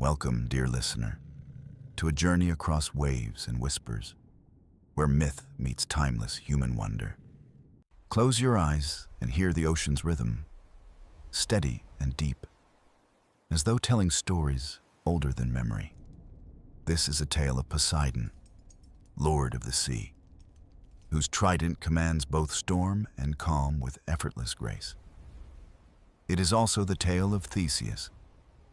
Welcome, dear listener, to a journey across waves and whispers, where myth meets timeless human wonder. Close your eyes and hear the ocean's rhythm, steady and deep, as though telling stories older than memory. This is a tale of Poseidon, lord of the sea, whose trident commands both storm and calm with effortless grace. It is also the tale of Theseus,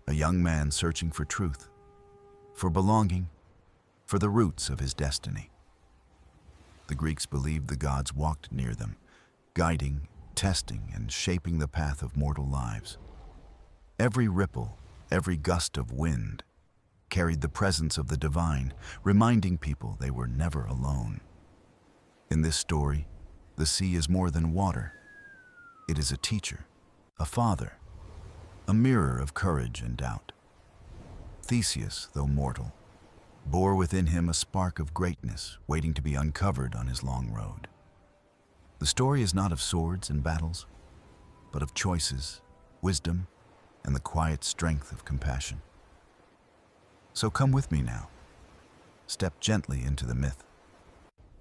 a young man searching for truth, for belonging, for the roots of his destiny. The Greeks believed the gods walked near them, guiding, testing, and shaping the path of mortal lives. Every ripple, every gust of wind, carried the presence of the divine, reminding people they were never alone. In this story, the sea is more than water. It is a teacher, a father, a mirror of courage and doubt. Theseus, though mortal, bore within him a spark of greatness waiting to be uncovered on his long road. The story is not of swords and battles, but of choices, wisdom, and the quiet strength of compassion. So come with me now. Step gently into the myth,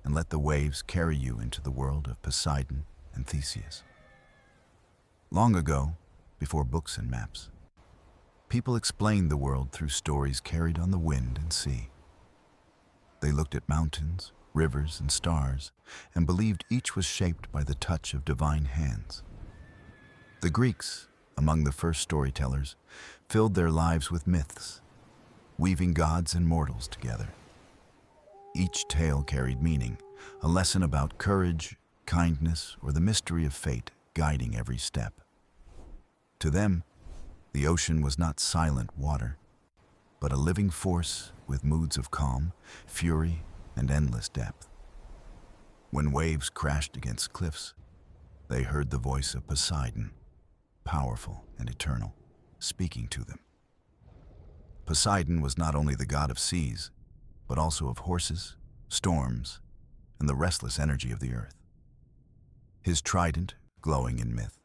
and let the waves carry you into the world of Poseidon and Theseus. Long ago, before books and maps, people explained the world through stories carried on the wind and sea. They looked at mountains, rivers, and stars, and believed each was shaped by the touch of divine hands. The Greeks, among the first storytellers, filled their lives with myths, weaving gods and mortals together. Each tale carried meaning, a lesson about courage, kindness, or the mystery of fate guiding every step. To them, the ocean was not silent water, but a living force with moods of calm, fury, and endless depth. When waves crashed against cliffs, they heard the voice of Poseidon, powerful and eternal, speaking to them. Poseidon was not only the god of seas, but also of horses, storms, and the restless energy of the earth. His trident, glowing in myth,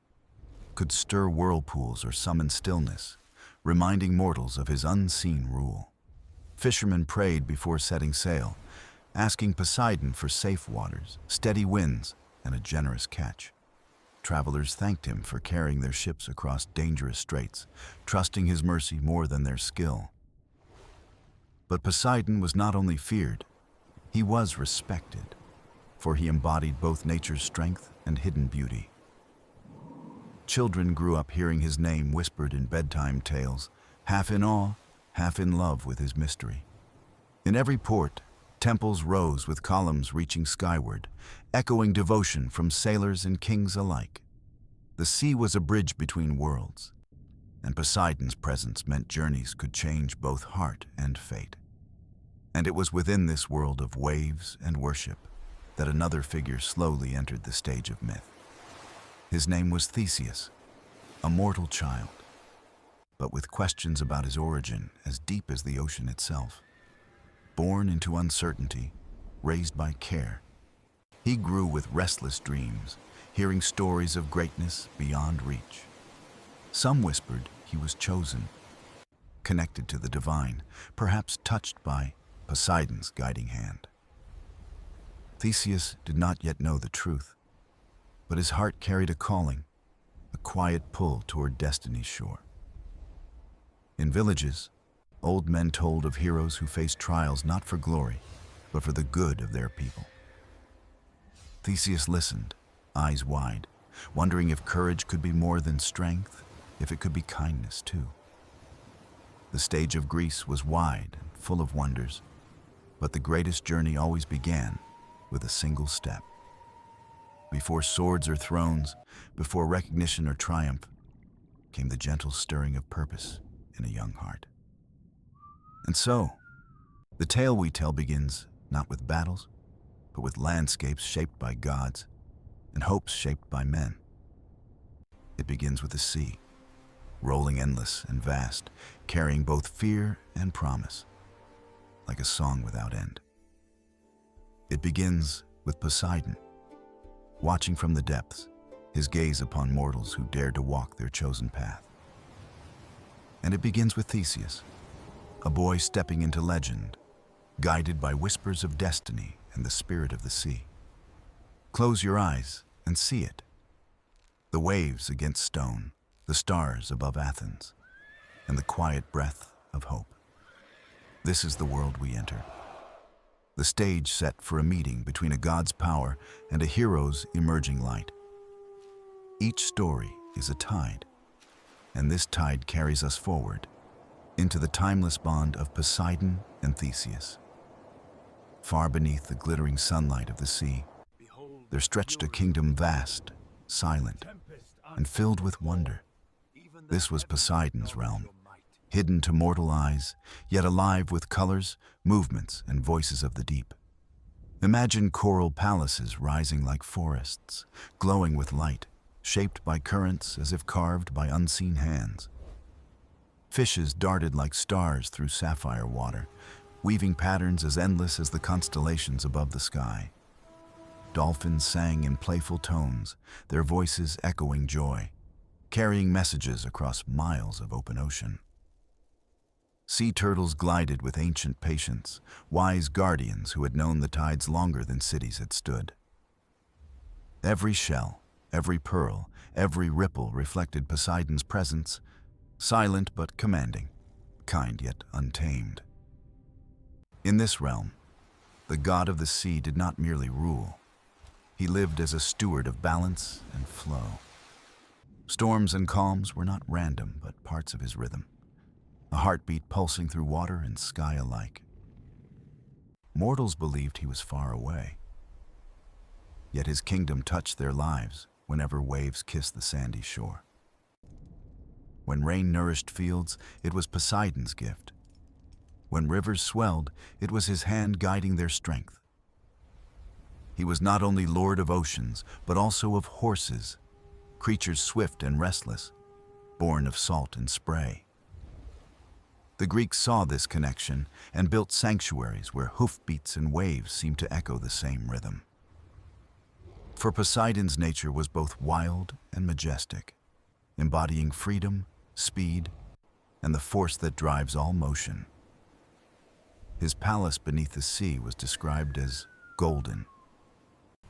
could stir whirlpools or summon stillness, reminding mortals of his unseen rule. Fishermen prayed before setting sail, asking Poseidon for safe waters, steady winds, and a generous catch. Travelers thanked him for carrying their ships across dangerous straits, trusting his mercy more than their skill. But Poseidon was not only feared, he was respected, for he embodied both nature's strength and hidden beauty. Children grew up hearing his name whispered in bedtime tales, half in awe, half in love with his mystery. In every port, temples rose with columns reaching skyward, echoing devotion from sailors and kings alike. The sea was a bridge between worlds, and Poseidon's presence meant journeys could change both heart and fate. And it was within this world of waves and worship that another figure slowly entered the stage of myth. His name was Theseus, a mortal child, but with questions about his origin as deep as the ocean itself. Born into uncertainty, raised by care, he grew with restless dreams, hearing stories of greatness beyond reach. Some whispered he was chosen, connected to the divine, perhaps touched by Poseidon's guiding hand. Theseus did not yet know the truth, but his heart carried a calling, a quiet pull toward destiny's shore. In villages, old men told of heroes who faced trials not for glory, but for the good of their people. Theseus listened, eyes wide, wondering if courage could be more than strength, if it could be kindness too. The stage of Greece was wide and full of wonders, but the greatest journey always began with a single step. Before swords or thrones, before recognition or triumph, came the gentle stirring of purpose in a young heart. And so, the tale we tell begins not with battles, but with landscapes shaped by gods and hopes shaped by men. It begins with the sea, rolling endless and vast, carrying both fear and promise, like a song without end. It begins with Poseidon, watching from the depths, his gaze upon mortals who dared to walk their chosen path. And it begins with Theseus, a boy stepping into legend, guided by whispers of destiny and the spirit of the sea. Close your eyes and see it. The waves against stone, the stars above Athens, and the quiet breath of hope. This is the world we enter. The stage set for a meeting between a god's power and a hero's emerging light. Each story is a tide, and this tide carries us forward into the timeless bond of Poseidon and Theseus. Far beneath the glittering sunlight of the sea, there stretched a kingdom vast, silent, and filled with wonder. This was Poseidon's realm, hidden to mortal eyes, yet alive with colors, movements, and voices of the deep. Imagine coral palaces rising like forests, glowing with light, shaped by currents as if carved by unseen hands. Fishes darted like stars through sapphire water, weaving patterns as endless as the constellations above the sky. Dolphins sang in playful tones, their voices echoing joy, carrying messages across miles of open ocean. Sea turtles glided with ancient patience, wise guardians who had known the tides longer than cities had stood. Every shell, every pearl, every ripple reflected Poseidon's presence, silent but commanding, kind yet untamed. In this realm, the god of the sea did not merely rule. He lived as a steward of balance and flow. Storms and calms were not random, but parts of his rhythm, a heartbeat pulsing through water and sky alike. Mortals believed he was far away, yet his kingdom touched their lives whenever waves kissed the sandy shore. When rain nourished fields, it was Poseidon's gift. When rivers swelled, it was his hand guiding their strength. He was not only lord of oceans, but also of horses, creatures swift and restless, born of salt and spray. The Greeks saw this connection and built sanctuaries where hoofbeats and waves seemed to echo the same rhythm. For Poseidon's nature was both wild and majestic, embodying freedom, speed, and the force that drives all motion. His palace beneath the sea was described as golden,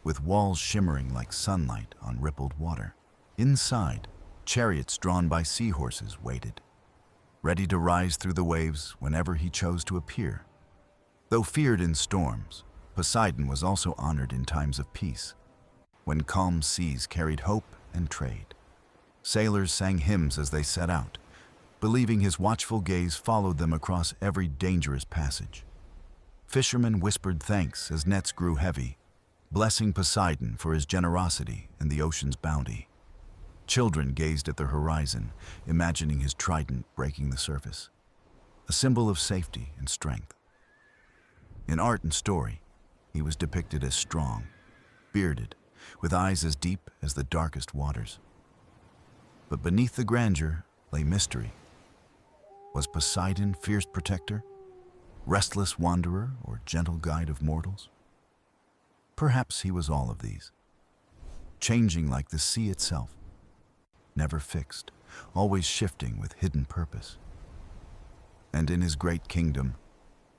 with walls shimmering like sunlight on rippled water. Inside, chariots drawn by seahorses waited, ready to rise through the waves whenever he chose to appear. Though feared in storms, Poseidon was also honored in times of peace, when calm seas carried hope and trade. Sailors sang hymns as they set out, believing his watchful gaze followed them across every dangerous passage. Fishermen whispered thanks as nets grew heavy, blessing Poseidon for his generosity and the ocean's bounty. Children gazed at the horizon, imagining his trident breaking the surface, a symbol of safety and strength. In art and story, he was depicted as strong, bearded, with eyes as deep as the darkest waters. But beneath the grandeur lay mystery. Was Poseidon fierce protector, restless wanderer, or gentle guide of mortals? Perhaps he was all of these, changing like the sea itself, never fixed, always shifting with hidden purpose. And in his great kingdom,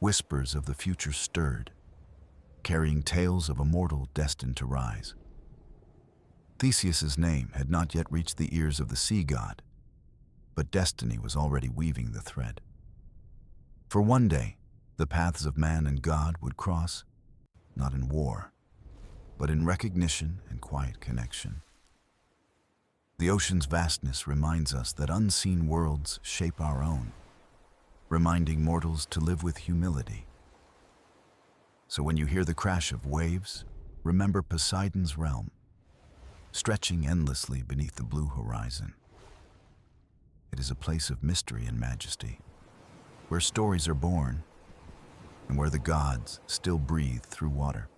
whispers of the future stirred, carrying tales of a mortal destined to rise. Theseus's name had not yet reached the ears of the sea god, but destiny was already weaving the thread. For one day, the paths of man and God would cross, not in war, but in recognition and quiet connection. The ocean's vastness reminds us that unseen worlds shape our own, reminding mortals to live with humility. So when you hear the crash of waves, remember Poseidon's realm, stretching endlessly beneath the blue horizon. It is a place of mystery and majesty, where stories are born and where the gods still breathe through water.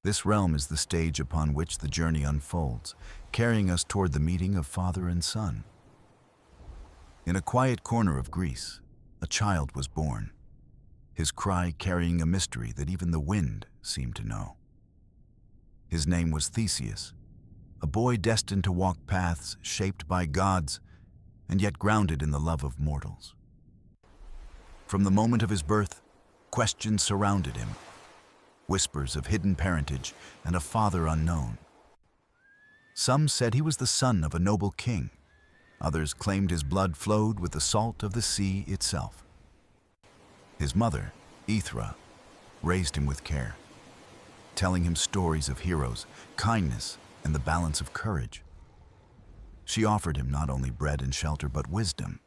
This realm is the stage upon which the journey unfolds, carrying us toward the meeting of father and son. In a quiet corner of Greece, a child was born, his cry carrying a mystery that even the wind seemed to know. His name was Theseus, a boy destined to walk paths shaped by gods and yet grounded in the love of mortals. From the moment of his birth, questions surrounded him. Whispers of hidden parentage and a father unknown. Some said he was the son of a noble king. Others claimed his blood flowed with the salt of the sea itself. His mother, Aethra, raised him with care, telling him stories of heroes, kindness, and the balance of courage. She offered him not only bread and shelter, but wisdom,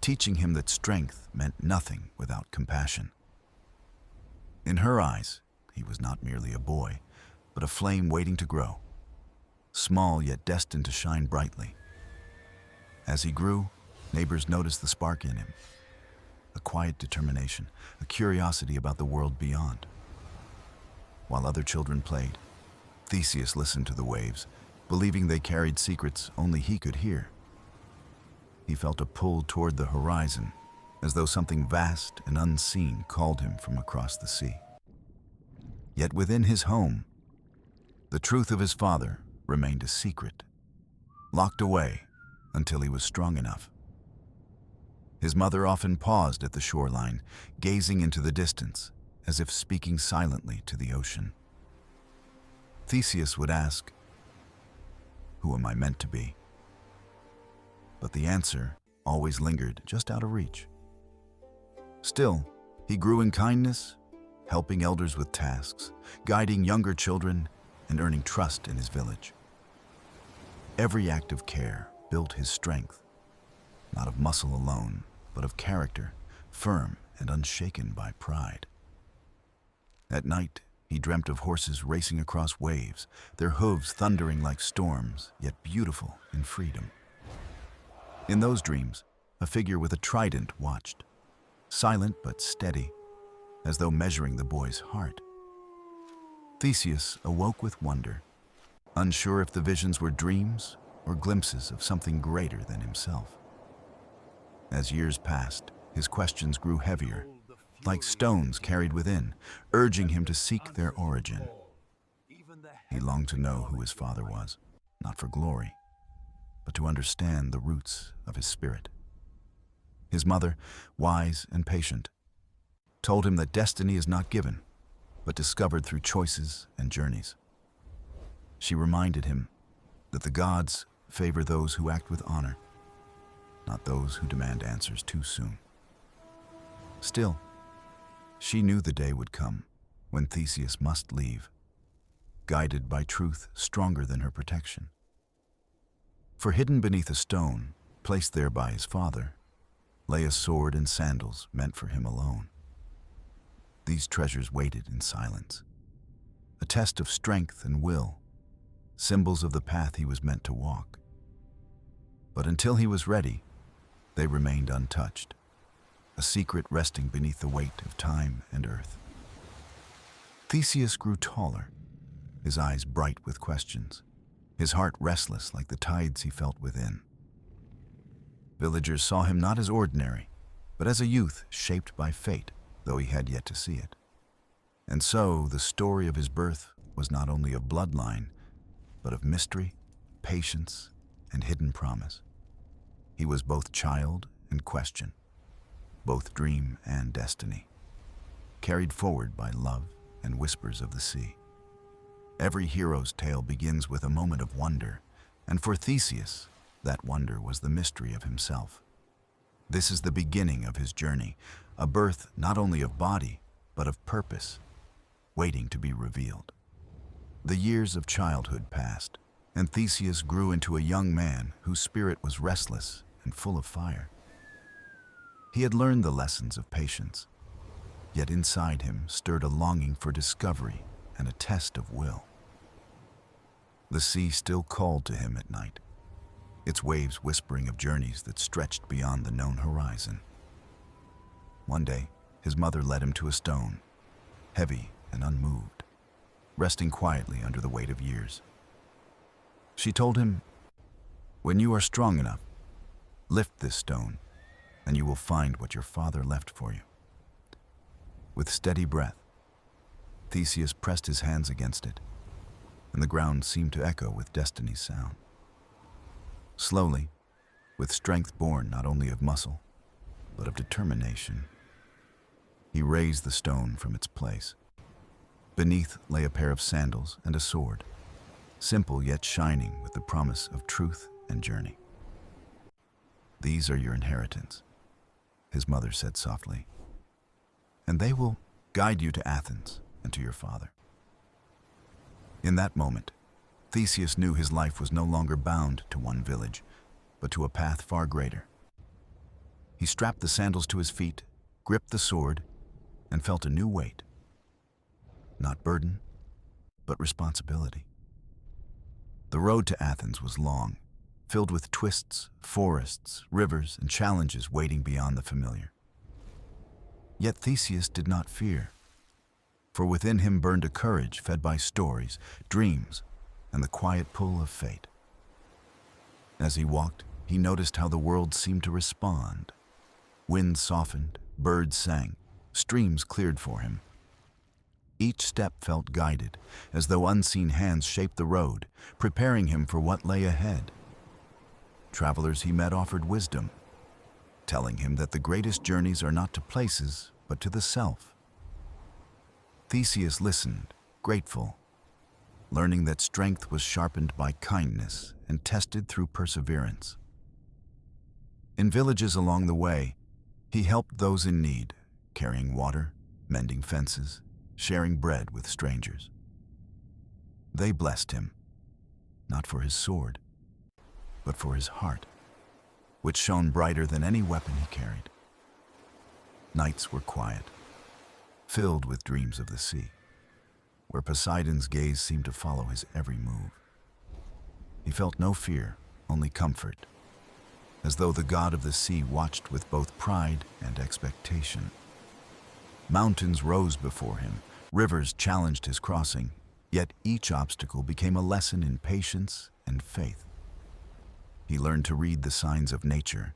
teaching him that strength meant nothing without compassion. In her eyes, he was not merely a boy, but a flame waiting to grow, small yet destined to shine brightly. As he grew, neighbors noticed the spark in him, a quiet determination, a curiosity about the world beyond. While other children played, Theseus listened to the waves, believing they carried secrets only he could hear. He felt a pull toward the horizon, as though something vast and unseen called him from across the sea. Yet within his home, the truth of his father remained a secret, locked away until he was strong enough. His mother often paused at the shoreline, gazing into the distance, as if speaking silently to the ocean. Theseus would ask, "Who am I meant to be?" But the answer always lingered just out of reach. Still, he grew in kindness, helping elders with tasks, guiding younger children, and earning trust in his village. Every act of care built his strength, not of muscle alone, but of character, firm and unshaken by pride. At night, he dreamt of horses racing across waves, their hooves thundering like storms, yet beautiful in freedom. In those dreams, a figure with a trident watched, silent but steady, as though measuring the boy's heart. Theseus awoke with wonder, unsure if the visions were dreams or glimpses of something greater than himself. As years passed, his questions grew heavier, like stones carried within, urging him to seek their origin. He longed to know who his father was, not for glory, but to understand the roots of his spirit. His mother, wise and patient, told him that destiny is not given, but discovered through choices and journeys. She reminded him that the gods favor those who act with honor, not those who demand answers too soon. Still, she knew the day would come when Theseus must leave, guided by truth stronger than her protection. For hidden beneath a stone, placed there by his father, lay a sword and sandals meant for him alone. These treasures waited in silence, a test of strength and will, symbols of the path he was meant to walk. But until he was ready, they remained untouched, a secret resting beneath the weight of time and earth. Theseus grew taller, his eyes bright with questions, his heart restless like the tides he felt within. Villagers saw him not as ordinary, but as a youth shaped by fate, though he had yet to see it. And so the story of his birth was not only of bloodline, but of mystery, patience, and hidden promise. He was both child and question, both dream and destiny, carried forward by love and whispers of the sea. Every hero's tale begins with a moment of wonder, and for Theseus, that wonder was the mystery of himself. This is the beginning of his journey, a birth not only of body, but of purpose, waiting to be revealed. The years of childhood passed, and Theseus grew into a young man whose spirit was restless and full of fire. He had learned the lessons of patience, yet inside him stirred a longing for discovery and a test of will. The sea still called to him at night, its waves whispering of journeys that stretched beyond the known horizon. One day, his mother led him to a stone, heavy and unmoved, resting quietly under the weight of years. She told him, "When you are strong enough, lift this stone, and you will find what your father left for you." With steady breath, Theseus pressed his hands against it, and the ground seemed to echo with destiny's sound. Slowly, with strength born not only of muscle, but of determination, He raised the stone from its place. Beneath lay a pair of sandals and a sword, simple yet shining with the promise of truth and journey. "These are your inheritance," his mother said softly, "and they will guide you to Athens and to your father." In that moment, Theseus knew his life was no longer bound to one village, but to a path far greater. He strapped the sandals to his feet, gripped the sword, and felt a new weight. Not burden, but responsibility. The road to Athens was long, filled with twists, forests, rivers, and challenges waiting beyond the familiar. Yet Theseus did not fear, for within him burned a courage fed by stories, dreams, and the quiet pull of fate. As he walked, he noticed how the world seemed to respond. Winds softened, birds sang, streams cleared for him. Each step felt guided, as though unseen hands shaped the road, preparing him for what lay ahead. Travelers he met offered wisdom, telling him that the greatest journeys are not to places, but to the self. Theseus listened, grateful, learning that strength was sharpened by kindness and tested through perseverance. In villages along the way, he helped those in need, carrying water, mending fences, sharing bread with strangers. They blessed him, not for his sword, but for his heart, which shone brighter than any weapon he carried. Nights were quiet, filled with dreams of the sea, where Poseidon's gaze seemed to follow his every move. He felt no fear, only comfort, as though the god of the sea watched with both pride and expectation. Mountains rose before him, rivers challenged his crossing, yet each obstacle became a lesson in patience and faith. He learned to read the signs of nature,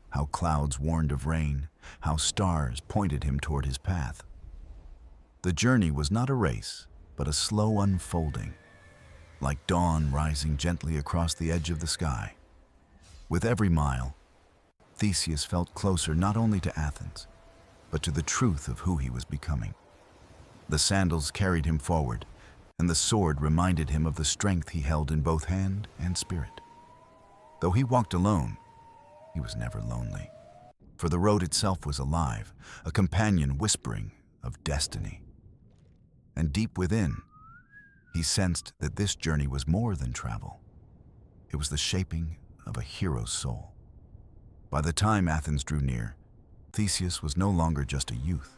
how clouds warned of rain, how stars pointed him toward his path. The journey was not a race, but a slow unfolding, like dawn rising gently across the edge of the sky. With every mile, Theseus felt closer not only to Athens, but to the truth of who he was becoming. The sandals carried him forward, and the sword reminded him of the strength he held in both hand and spirit. Though he walked alone, he was never lonely, for the road itself was alive, a companion whispering of destiny. And deep within, he sensed that this journey was more than travel. It was the shaping of a hero's soul. By the time Athens drew near, Theseus was no longer just a youth,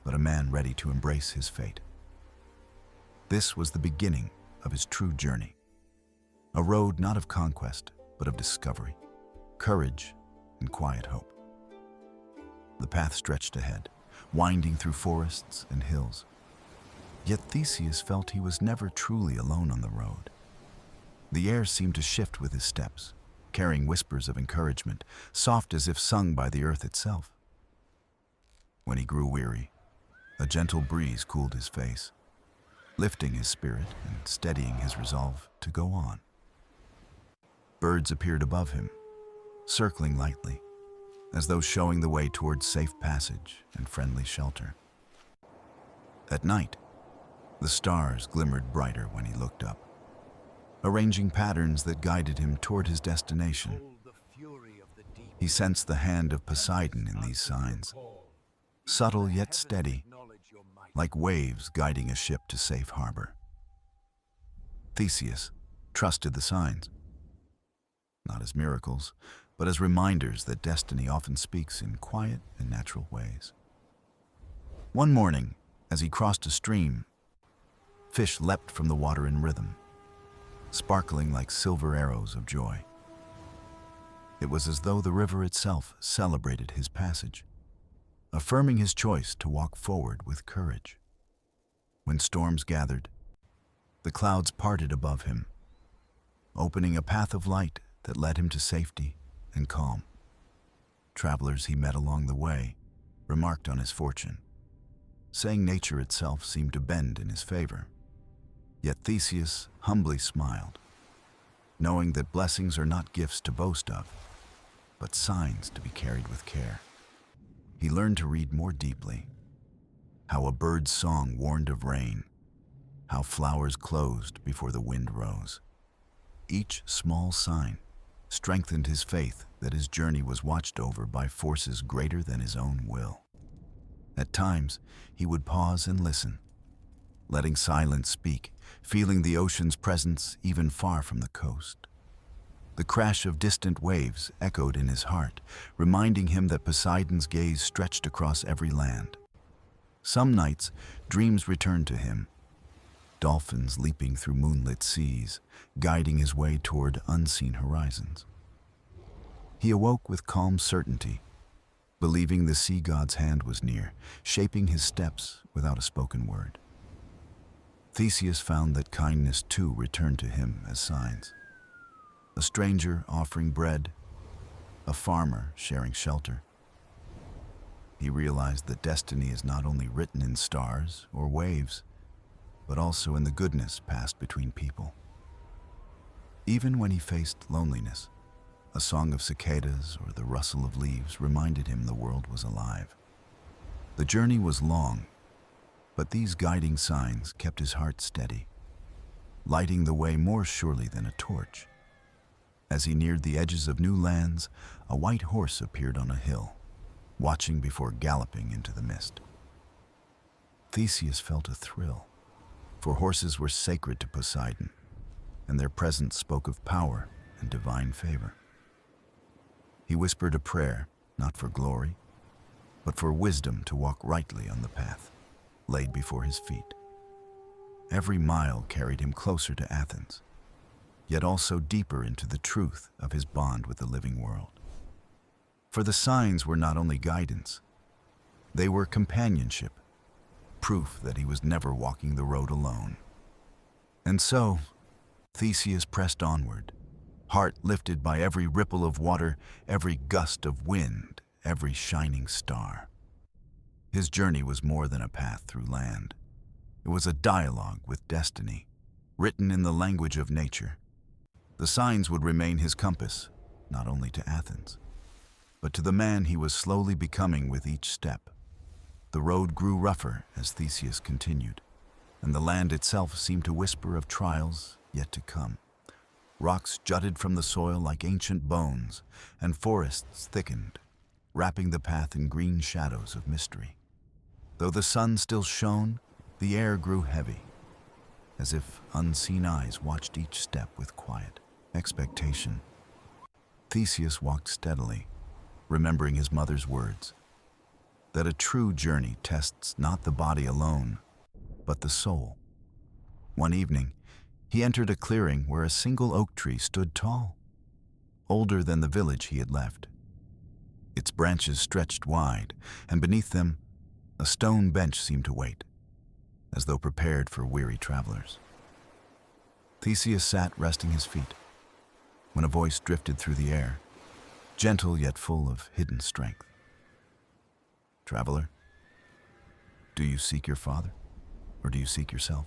but a man ready to embrace his fate. This was the beginning of his true journey, a road not of conquest, but of discovery, courage, and quiet hope. The path stretched ahead, winding through forests and hills. Yet Theseus felt he was never truly alone on the road. The air seemed to shift with his steps, carrying whispers of encouragement, soft as if sung by the earth itself. When he grew weary, a gentle breeze cooled his face, lifting his spirit and steadying his resolve to go on. Birds appeared above him, circling lightly, as though showing the way towards safe passage and friendly shelter. At night, the stars glimmered brighter when he looked up, arranging patterns that guided him toward his destination. He sensed the hand of Poseidon in these signs, subtle yet steady, like waves guiding a ship to safe harbor. Theseus trusted the signs, not as miracles, but as reminders that destiny often speaks in quiet and natural ways. One morning, as he crossed a stream, fish leapt from the water in rhythm, sparkling like silver arrows of joy. It was as though the river itself celebrated his passage, affirming his choice to walk forward with courage. When storms gathered, the clouds parted above him, opening a path of light that led him to safety and calm. Travelers he met along the way remarked on his fortune, saying nature itself seemed to bend in his favor. Yet Theseus humbly smiled, knowing that blessings are not gifts to boast of, but signs to be carried with care. He learned to read more deeply, how a bird's song warned of rain, how flowers closed before the wind rose. Each small sign strengthened his faith that his journey was watched over by forces greater than his own will. At times, he would pause and listen, letting silence speak, feeling the ocean's presence even far from the coast. The crash of distant waves echoed in his heart, reminding him that Poseidon's gaze stretched across every land. Some nights, dreams returned to him, dolphins leaping through moonlit seas, guiding his way toward unseen horizons. He awoke with calm certainty, believing the sea god's hand was near, shaping his steps without a spoken word. Theseus found that kindness too returned to him as signs. A stranger offering bread, a farmer sharing shelter. He realized that destiny is not only written in stars or waves, but also in the goodness passed between people. Even when he faced loneliness, a song of cicadas or the rustle of leaves reminded him the world was alive. The journey was long, but these guiding signs kept his heart steady, lighting the way more surely than a torch. As he neared the edges of new lands, a white horse appeared on a hill, watching before galloping into the mist. Theseus felt a thrill, for horses were sacred to Poseidon, and their presence spoke of power and divine favor. He whispered a prayer, not for glory, but for wisdom to walk rightly on the path laid before his feet. Every mile carried him closer to Athens, yet also deeper into the truth of his bond with the living world. For the signs were not only guidance, they were companionship, proof that he was never walking the road alone. And so, Theseus pressed onward, heart lifted by every ripple of water, every gust of wind, every shining star. His journey was more than a path through land. It was a dialogue with destiny, written in the language of nature. The signs would remain his compass, not only to Athens, but to the man he was slowly becoming with each step. The road grew rougher as Theseus continued, and the land itself seemed to whisper of trials yet to come. Rocks jutted from the soil like ancient bones, and forests thickened, wrapping the path in green shadows of mystery. Though the sun still shone, the air grew heavy, as if unseen eyes watched each step with quiet expectation. Theseus walked steadily, remembering his mother's words, that a true journey tests not the body alone, but the soul. One evening, he entered a clearing where a single oak tree stood tall, older than the village he had left. Its branches stretched wide, and beneath them, a stone bench seemed to wait, as though prepared for weary travelers. Theseus sat resting his feet, when a voice drifted through the air, gentle yet full of hidden strength. "Traveler, do you seek your father, or do you seek yourself?"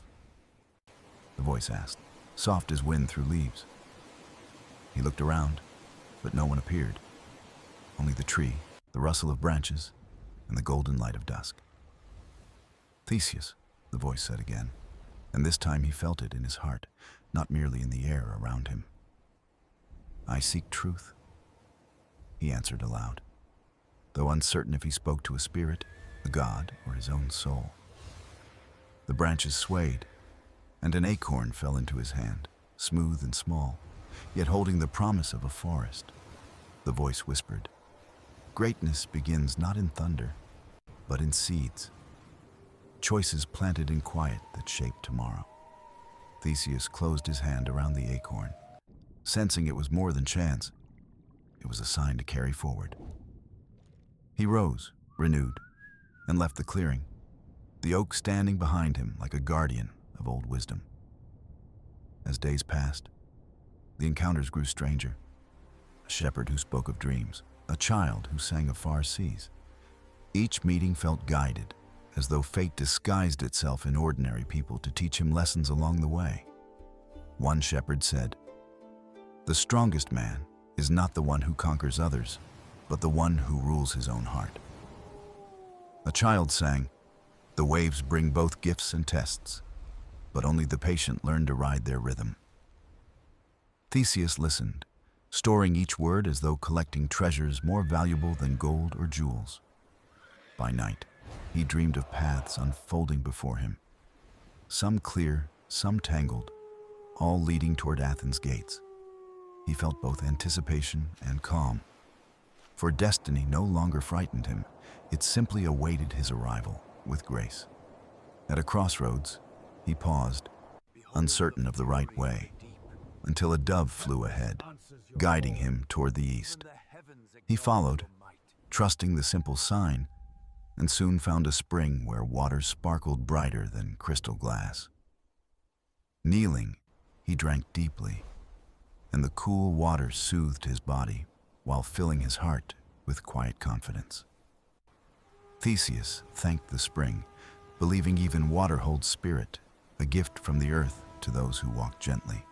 The voice asked, soft as wind through leaves. He looked around, but no one appeared. Only the tree, the rustle of branches, and the golden light of dusk. "Theseus," the voice said again, and this time he felt it in his heart, not merely in the air around him. "I seek truth," he answered aloud, though uncertain if he spoke to a spirit, a god, or his own soul. The branches swayed, and an acorn fell into his hand, smooth and small, yet holding the promise of a forest. The voice whispered, "Greatness begins not in thunder, but in seeds, choices planted in quiet that shape tomorrow." Theseus closed his hand around the acorn, sensing it was more than chance. It was a sign to carry forward. He rose, renewed, and left the clearing, the oak standing behind him like a guardian of old wisdom. As days passed, the encounters grew stranger. A shepherd who spoke of dreams, a child who sang of far seas. Each meeting felt guided, as though fate disguised itself in ordinary people to teach him lessons along the way. One shepherd said, "The strongest man is not the one who conquers others, but the one who rules his own heart." A child sang, The waves bring both gifts and tests, but only the patient learn to ride their rhythm. Theseus listened, storing each word as though collecting treasures more valuable than gold or jewels. By night, he dreamed of paths unfolding before him, some clear, some tangled, all leading toward Athens' gates. He felt both anticipation and calm, for destiny no longer frightened him. It simply awaited his arrival with grace. At a crossroads, he paused, uncertain of the right way, until a dove flew ahead, guiding him toward the east. He followed, trusting the simple sign, and soon found a spring where water sparkled brighter than crystal glass. Kneeling, he drank deeply, and the cool water soothed his body while filling his heart with quiet confidence. Theseus thanked the spring, believing even water holds spirit, a gift from the earth to those who walk gently.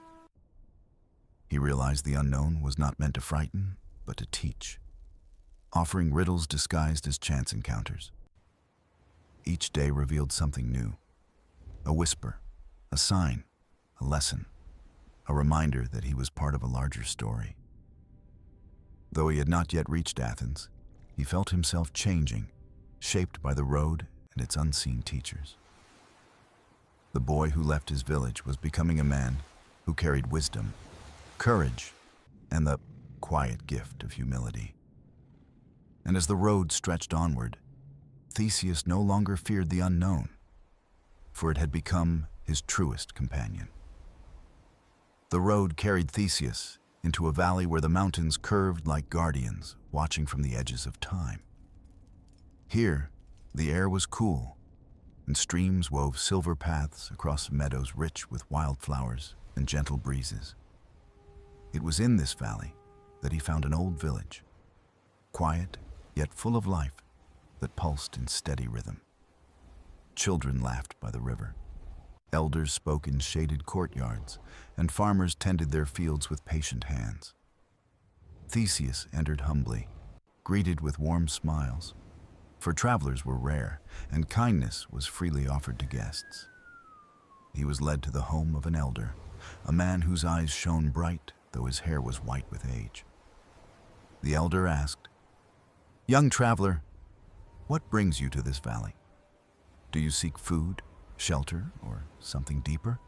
He realized the unknown was not meant to frighten, but to teach, offering riddles disguised as chance encounters. Each day revealed something new, a whisper, a sign, a lesson, a reminder that he was part of a larger story. Though he had not yet reached Athens, he felt himself changing, shaped by the road and its unseen teachers. The boy who left his village was becoming a man who carried wisdom, courage, and the quiet gift of humility. And as the road stretched onward, Theseus no longer feared the unknown, for it had become his truest companion. The road carried Theseus into a valley where the mountains curved like guardians watching from the edges of time. Here, the air was cool, and streams wove silver paths across meadows rich with wildflowers and gentle breezes. It was in this valley that he found an old village, quiet yet full of life, that pulsed in steady rhythm. Children laughed by the river. Elders spoke in shaded courtyards, and farmers tended their fields with patient hands. Theseus entered humbly, greeted with warm smiles, for travelers were rare, and kindness was freely offered to guests. He was led to the home of an elder, a man whose eyes shone bright, though his hair was white with age. The elder asked, "Young traveler, what brings you to this valley? Do you seek food, shelter, or something deeper?"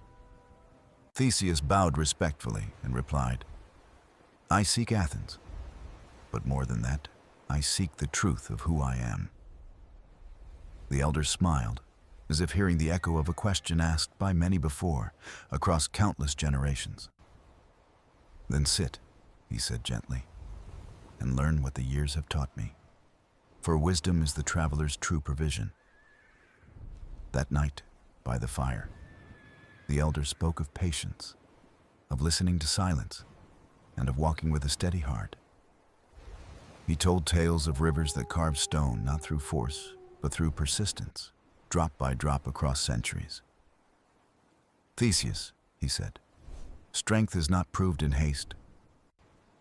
Theseus bowed respectfully and replied, "I seek Athens, but more than that, I seek the truth of who I am." The elder smiled, as if hearing the echo of a question asked by many before, across countless generations. "Then sit," he said gently, "and learn what the years have taught me, for wisdom is the traveler's true provision." That night, by the fire, the elder spoke of patience, of listening to silence, and of walking with a steady heart. He told tales of rivers that carved stone not through force, but through persistence, drop by drop across centuries. "Theseus," he said, "strength is not proved in haste,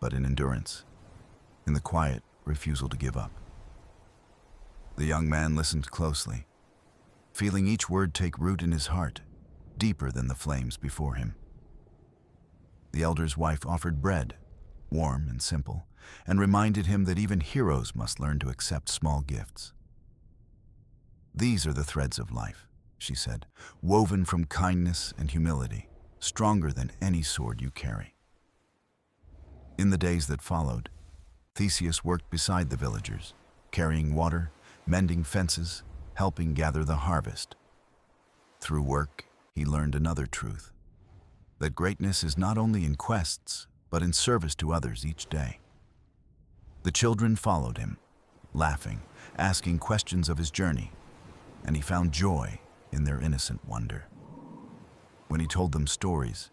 but in endurance, in the quiet refusal to give up." The young man listened closely, feeling each word take root in his heart, deeper than the flames before him. The elder's wife offered bread, warm and simple, and reminded him that even heroes must learn to accept small gifts. "These are the threads of life," she said, "woven from kindness and humility, stronger than any sword you carry." In the days that followed, Theseus worked beside the villagers, carrying water, mending fences, helping gather the harvest. Through work, he learned another truth, that greatness is not only in quests, but in service to others each day. The children followed him, laughing, asking questions of his journey, and he found joy in their innocent wonder. When he told them stories,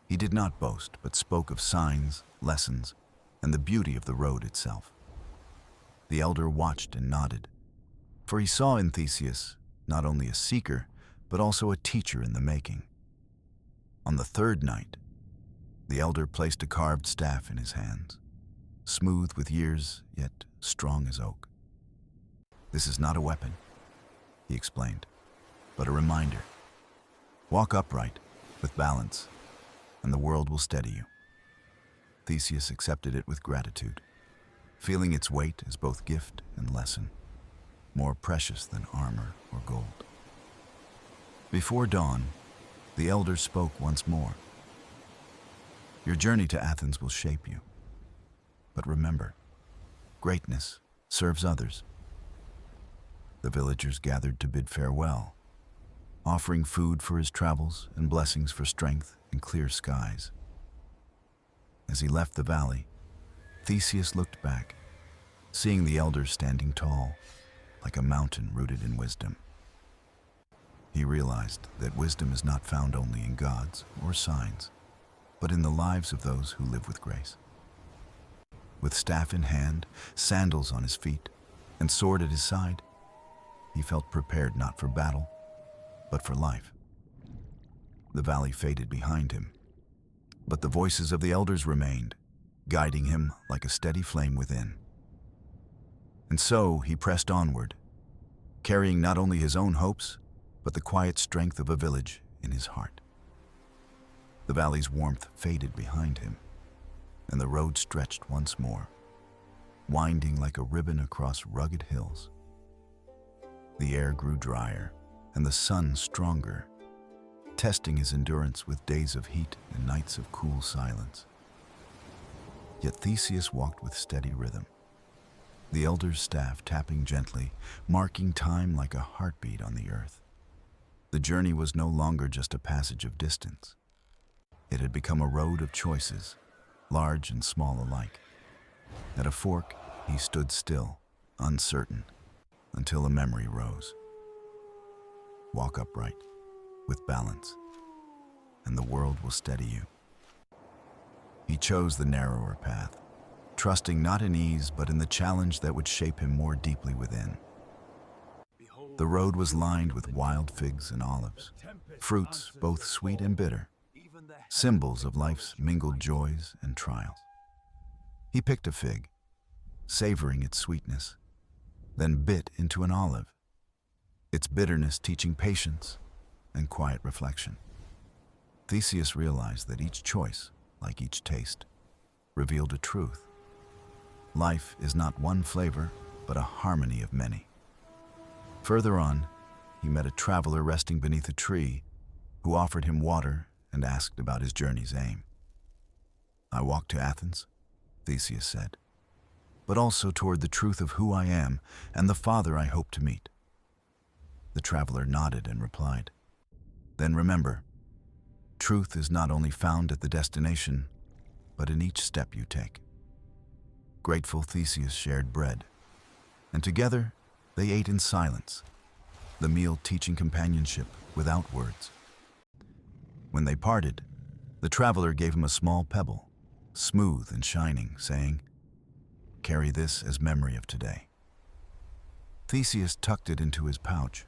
he did not boast, but spoke of signs, lessons, and the beauty of the road itself. The elder watched and nodded, for he saw in Theseus not only a seeker, but also a teacher in the making. On the third night, the elder placed a carved staff in his hands, smooth with years, yet strong as oak. "This is not a weapon," he explained, but a reminder. Walk upright, with balance, and the world will steady you. Theseus accepted it with gratitude, feeling its weight as both gift and lesson, more precious than armor or gold. Before dawn, the elders spoke once more. Your journey to Athens will shape you. But remember, greatness serves others. The villagers gathered to bid farewell, offering food for his travels and blessings for strength and clear skies. As he left the valley, Theseus looked back, seeing the elders standing tall, like a mountain rooted in wisdom. He realized that wisdom is not found only in gods or signs, but in the lives of those who live with grace. With staff in hand, sandals on his feet, and sword at his side, he felt prepared not for battle, but for life. The valley faded behind him, but the voices of the elders remained, guiding him like a steady flame within. And so he pressed onward, carrying not only his own hopes, but the quiet strength of a village in his heart. The valley's warmth faded behind him, and the road stretched once more, winding like a ribbon across rugged hills. The air grew drier, and the sun stronger, testing his endurance with days of heat and nights of cool silence. Yet Theseus walked with steady rhythm, the elder's staff tapping gently, marking time like a heartbeat on the earth. The journey was no longer just a passage of distance. It had become a road of choices, large and small alike. At a fork, he stood still, uncertain, until a memory rose. Walk upright, with balance, and the world will steady you. He chose the narrower path, trusting not in ease but in the challenge that would shape him more deeply within. The road was lined with wild figs and olives, fruits both sweet and bitter, symbols of life's mingled joys and trials. He picked a fig, savoring its sweetness, then bit into an olive, its bitterness teaching patience and quiet reflection. Theseus realized that each choice, like each taste, revealed a truth. Life is not one flavor, but a harmony of many. Further on, he met a traveler resting beneath a tree who offered him water and asked about his journey's aim. "I walk to Athens," Theseus said, "but also toward the truth of who I am and the father I hope to meet." The traveler nodded and replied, "Then remember, truth is not only found at the destination, but in each step you take." Grateful, Theseus shared bread, and together they ate in silence, the meal teaching companionship without words. When they parted, the traveler gave him a small pebble, smooth and shining, saying, "Carry this as memory of today." Theseus tucked it into his pouch,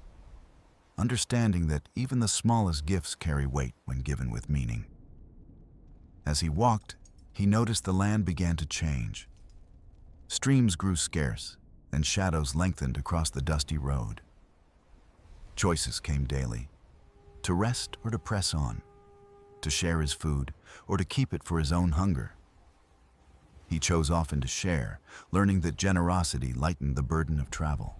understanding that even the smallest gifts carry weight when given with meaning. As he walked, he noticed the land began to change. Streams grew scarce, and shadows lengthened across the dusty road. Choices came daily, to rest or to press on, to share his food or to keep it for his own hunger. He chose often to share, learning that generosity lightened the burden of travel,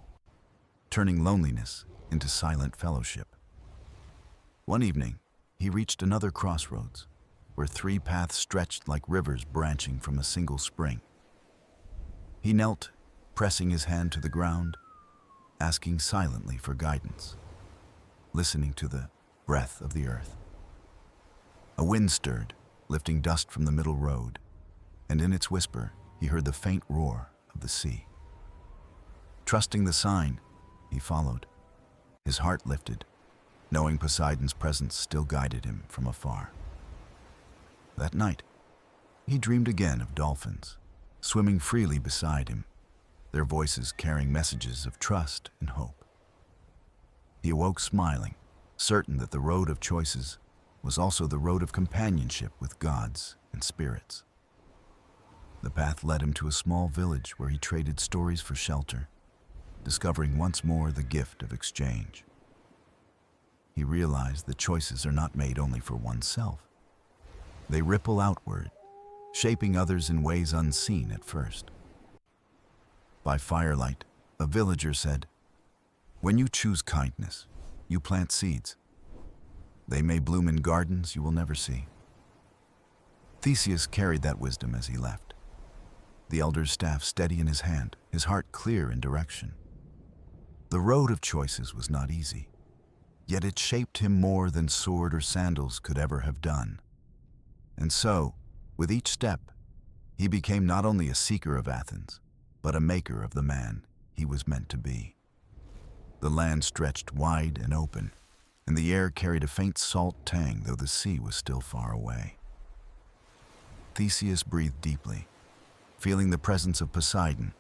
turning loneliness into silent fellowship. One evening, he reached another crossroads, where three paths stretched like rivers branching from a single spring. He knelt, pressing his hand to the ground, asking silently for guidance, listening to the breath of the earth. A wind stirred, lifting dust from the middle road, and in its whisper, he heard the faint roar of the sea. Trusting the sign, he followed, his heart lifted, knowing Poseidon's presence still guided him from afar. That night, he dreamed again of dolphins, swimming freely beside him, their voices carrying messages of trust and hope. He awoke smiling, certain that the road of choices was also the road of companionship with gods and spirits. The path led him to a small village where he traded stories for shelter, discovering once more the gift of exchange. he realized that choices are not made only for oneself. They ripple outward, shaping others in ways unseen at first. By firelight, a villager said, "When you choose kindness, you plant seeds. They may bloom in gardens you will never see." Theseus carried that wisdom as he left, the elder's staff steady in his hand, his heart clear in direction. The road of choices was not easy, yet it shaped him more than sword or sandals could ever have done. And so, with each step, he became not only a seeker of Athens, but a maker of the man he was meant to be. The land stretched wide and open, and the air carried a faint salt tang, though the sea was still far away. Theseus breathed deeply, feeling the presence of Poseidon,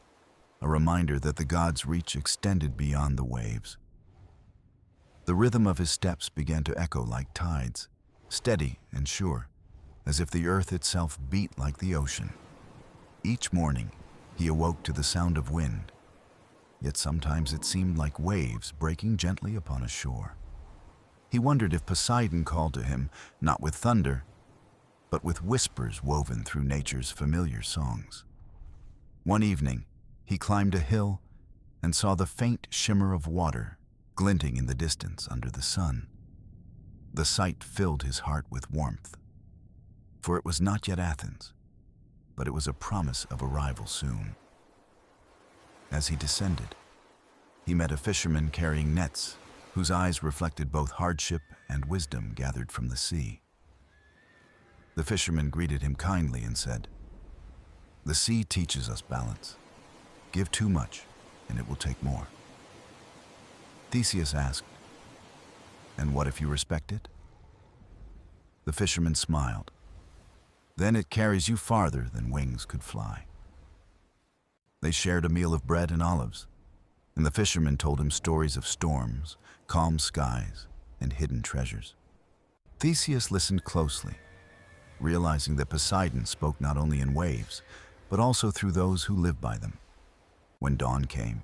a reminder that the god's reach extended beyond the waves. The rhythm of his steps began to echo like tides, steady and sure, as if the earth itself beat like the ocean. Each morning, he awoke to the sound of wind, yet sometimes it seemed like waves breaking gently upon a shore. He wondered if Poseidon called to him, not with thunder, but with whispers woven through nature's familiar songs. One evening, he climbed a hill and saw the faint shimmer of water glinting in the distance under the sun. The sight filled his heart with warmth, for it was not yet Athens, but it was a promise of arrival soon. As he descended, he met a fisherman carrying nets whose eyes reflected both hardship and wisdom gathered from the sea. The fisherman greeted him kindly and said, "The sea teaches us balance. Give too much, and it will take more." Theseus asked, "And what if you respect it?" The fisherman smiled. "Then it carries you farther than wings could fly." They shared a meal of bread and olives, and the fisherman told him stories of storms, calm skies, and hidden treasures. Theseus listened closely, realizing that Poseidon spoke not only in waves, but also through those who lived by them. When dawn came,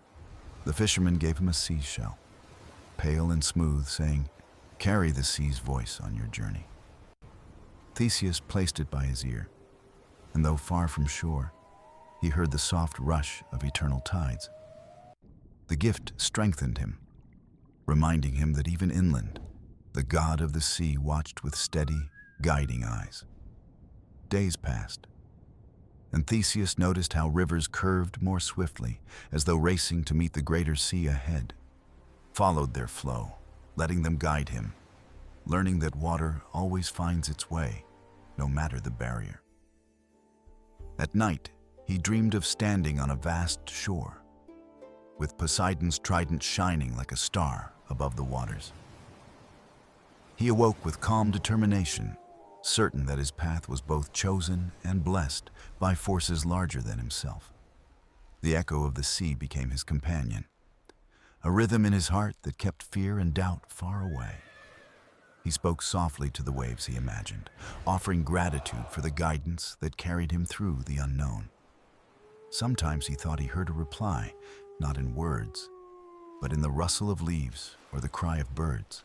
the fisherman gave him a seashell, pale and smooth, saying, "Carry the sea's voice on your journey." Theseus placed it by his ear, and though far from shore, he heard the soft rush of eternal tides. The gift strengthened him, reminding him that even inland, the god of the sea watched with steady, guiding eyes. Days passed, and Theseus noticed how rivers curved more swiftly, as though racing to meet the greater sea ahead, followed their flow, letting them guide him, learning that water always finds its way, no matter the barrier. At night, he dreamed of standing on a vast shore, with Poseidon's trident shining like a star above the waters. He awoke with calm determination, certain that his path was both chosen and blessed by forces larger than himself. The echo of the sea became his companion, a rhythm in his heart that kept fear and doubt far away. He spoke softly to the waves he imagined, offering gratitude for the guidance that carried him through the unknown. Sometimes he thought he heard a reply, not in words, but in the rustle of leaves or the cry of birds.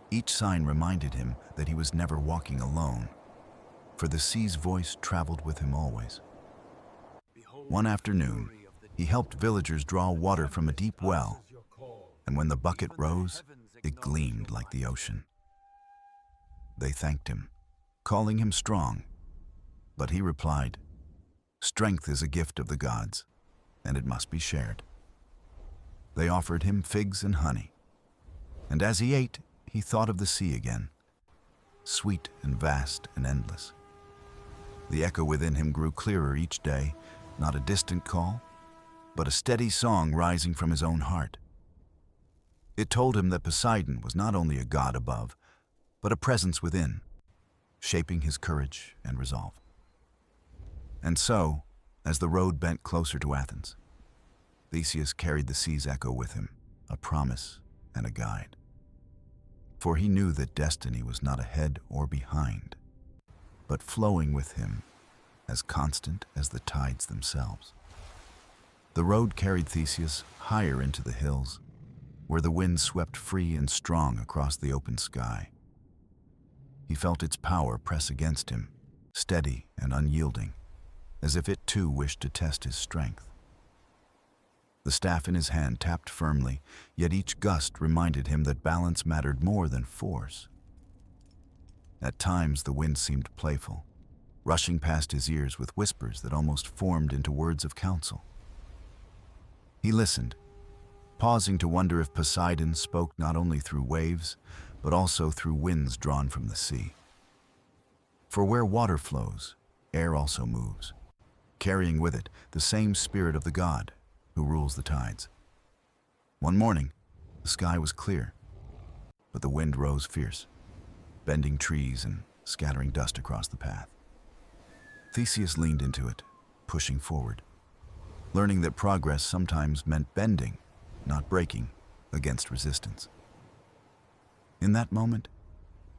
Each sign reminded him that he was never walking alone, for the sea's voice traveled with him always. One afternoon, he helped villagers draw water from a deep well, and when the bucket rose, it gleamed like the ocean. They thanked him, calling him strong, but he replied, "Strength is a gift of the gods, and it must be shared." They offered him figs and honey, and as he ate, he thought of the sea again, sweet and vast and endless. The echo within him grew clearer each day, not a distant call, but a steady song rising from his own heart. It told him that Poseidon was not only a god above, but a presence within, shaping his courage and resolve. And so, as the road bent closer to Athens, Theseus carried the sea's echo with him, a promise and a guide. For he knew that destiny was not ahead or behind, but flowing with him, as constant as the tides themselves. The road carried Theseus higher into the hills, where the wind swept free and strong across the open sky. He felt its power press against him, steady and unyielding, as if it too wished to test his strength. The staff in his hand tapped firmly, yet each gust reminded him that balance mattered more than force. At times the wind seemed playful, rushing past his ears with whispers that almost formed into words of counsel. He listened, pausing to wonder if Poseidon spoke not only through waves, but also through winds drawn from the sea. For where water flows, air also moves, carrying with it the same spirit of the god who rules the tides. One morning, the sky was clear, but the wind rose fierce, bending trees and scattering dust across the path. Theseus leaned into it, pushing forward, learning that progress sometimes meant bending, not breaking, against resistance. In that moment,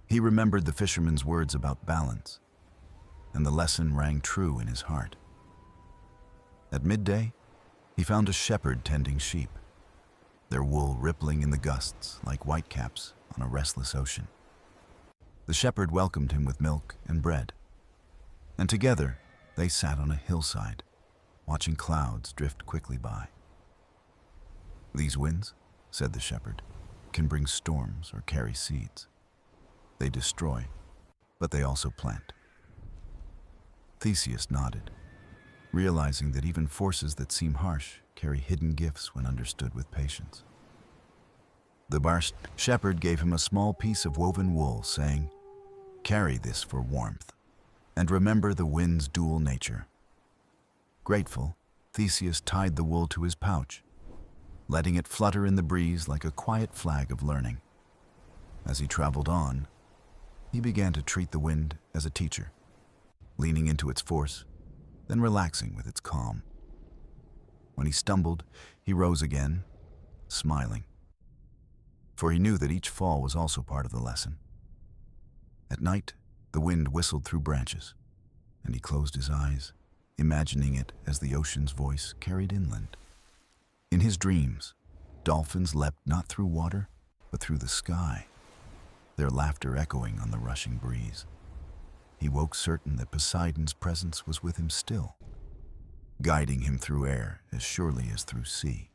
he remembered the fisherman's words about balance, and the lesson rang true in his heart. At midday, he found a shepherd tending sheep, their wool rippling in the gusts like whitecaps on a restless ocean. The shepherd welcomed him with milk and bread, and together they sat on a hillside, watching clouds drift quickly by. "These winds," said the shepherd, "can bring storms or carry seeds. They destroy, but they also plant." Theseus nodded, realizing that even forces that seem harsh carry hidden gifts when understood with patience. The shepherd gave him a small piece of woven wool, saying, "Carry this for warmth, and remember the wind's dual nature." Grateful, Theseus tied the wool to his pouch, letting it flutter in the breeze like a quiet flag of learning. As he traveled on, he began to treat the wind as a teacher, leaning into its force, then relaxing with its calm. When he stumbled, he rose again, smiling, for he knew that each fall was also part of the lesson. At night, the wind whistled through branches, and he closed his eyes, imagining it as the ocean's voice carried inland. In his dreams, dolphins leapt not through water, but through the sky, their laughter echoing on the rushing breeze. He woke certain that Poseidon's presence was with him still, guiding him through air as surely as through sea.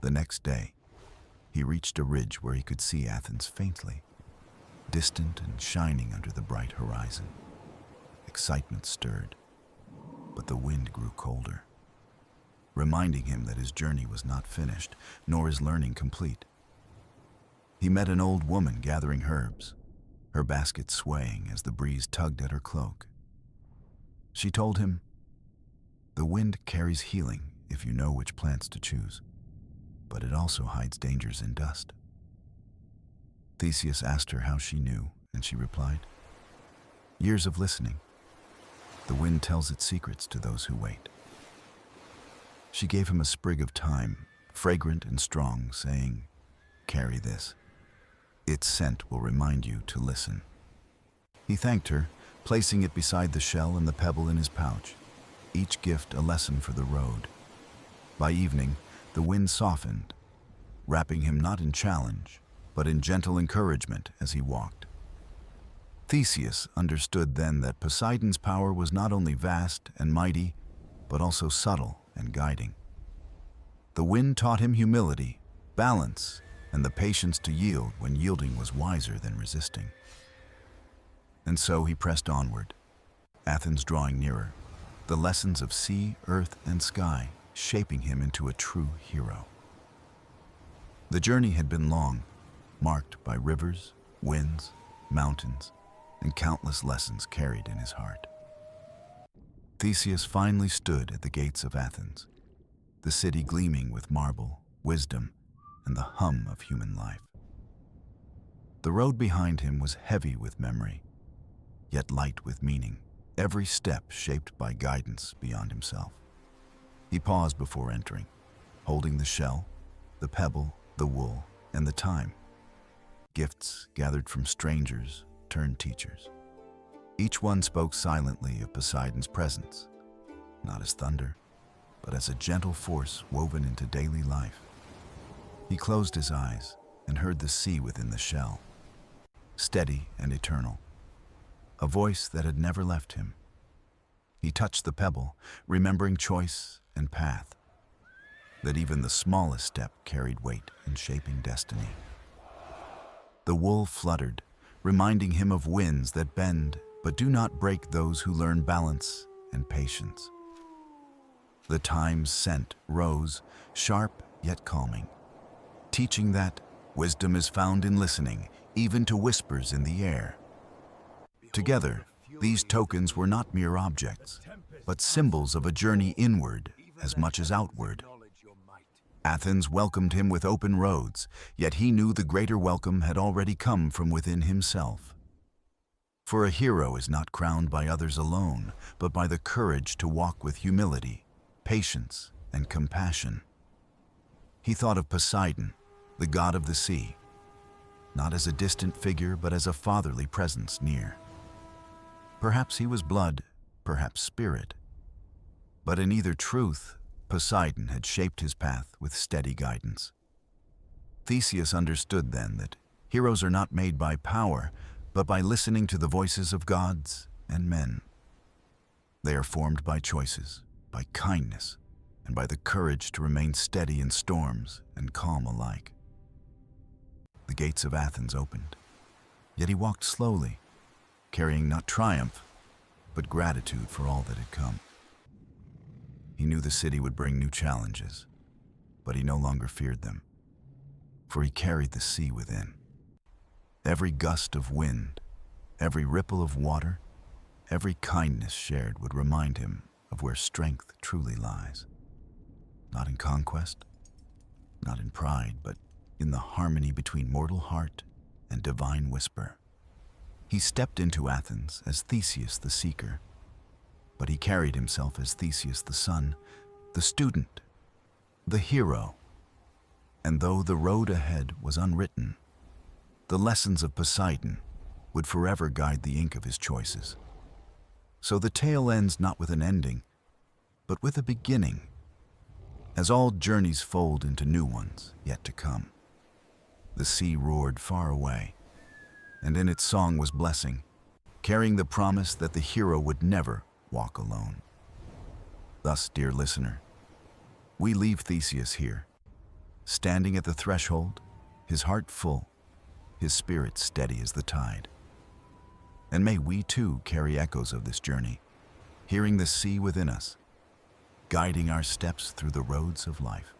The next day, he reached a ridge where he could see Athens faintly, distant and shining under the bright horizon. Excitement stirred, but the wind grew colder, reminding him that his journey was not finished, nor his learning complete. He met an old woman gathering herbs, her basket swaying as the breeze tugged at her cloak. She told him, "The wind carries healing if you know which plants to choose, but it also hides dangers in dust." Theseus asked her how she knew, and she replied, "Years of listening. The wind tells its secrets to those who wait." She gave him a sprig of thyme, fragrant and strong, saying, "Carry this. Its scent will remind you to listen." He thanked her, placing it beside the shell and the pebble in his pouch, each gift a lesson for the road. By evening, the wind softened, wrapping him not in challenge, but in gentle encouragement as he walked. Theseus understood then that Poseidon's power was not only vast and mighty, but also subtle and guiding. The wind taught him humility, balance, and the patience to yield when yielding was wiser than resisting. And so he pressed onward, Athens drawing nearer, the lessons of sea, earth, and sky shaping him into a true hero. The journey had been long, marked by rivers, winds, mountains, and countless lessons carried in his heart. Theseus finally stood at the gates of Athens, the city gleaming with marble, wisdom, and the hum of human life. The road behind him was heavy with memory, yet light with meaning, every step shaped by guidance beyond himself. He paused before entering, holding the shell, the pebble, the wool, and the thyme, gifts gathered from strangers turned teachers. Each one spoke silently of Poseidon's presence, not as thunder, but as a gentle force woven into daily life. He closed his eyes and heard the sea within the shell, steady and eternal, a voice that had never left him. He touched the pebble, remembering choice and path, that even the smallest step carried weight in shaping destiny. The wool fluttered, reminding him of winds that bend but do not break those who learn balance and patience. The time's scent rose, sharp yet calming, teaching that wisdom is found in listening, even to whispers in the air. Together, these tokens were not mere objects, but symbols of a journey inward as much as outward. Athens welcomed him with open roads, yet he knew the greater welcome had already come from within himself. For a hero is not crowned by others alone, but by the courage to walk with humility, patience, and compassion. He thought of Poseidon, the god of the sea, not as a distant figure, but as a fatherly presence near. Perhaps he was blood, perhaps spirit. But in either truth, Poseidon had shaped his path with steady guidance. Theseus understood then that heroes are not made by power, but by listening to the voices of gods and men. They are formed by choices, by kindness, and by the courage to remain steady in storms and calm alike. The gates of Athens opened, yet he walked slowly, carrying not triumph, but gratitude for all that had come. He knew the city would bring new challenges, but he no longer feared them, for he carried the sea within. Every gust of wind, every ripple of water, every kindness shared would remind him of where strength truly lies. Not in conquest, not in pride, but in the harmony between mortal heart and divine whisper. He stepped into Athens as Theseus the seeker, but he carried himself as Theseus the son, the student, the hero. And though the road ahead was unwritten, the lessons of Poseidon would forever guide the ink of his choices. So the tale ends not with an ending, but with a beginning, as all journeys fold into new ones yet to come. The sea roared far away, and in its song was blessing, carrying the promise that the hero would never walk alone. Thus, dear listener, we leave Theseus here, standing at the threshold, his heart full, his spirit steady as the tide. And may we too carry echoes of this journey, hearing the sea within us, guiding our steps through the roads of life.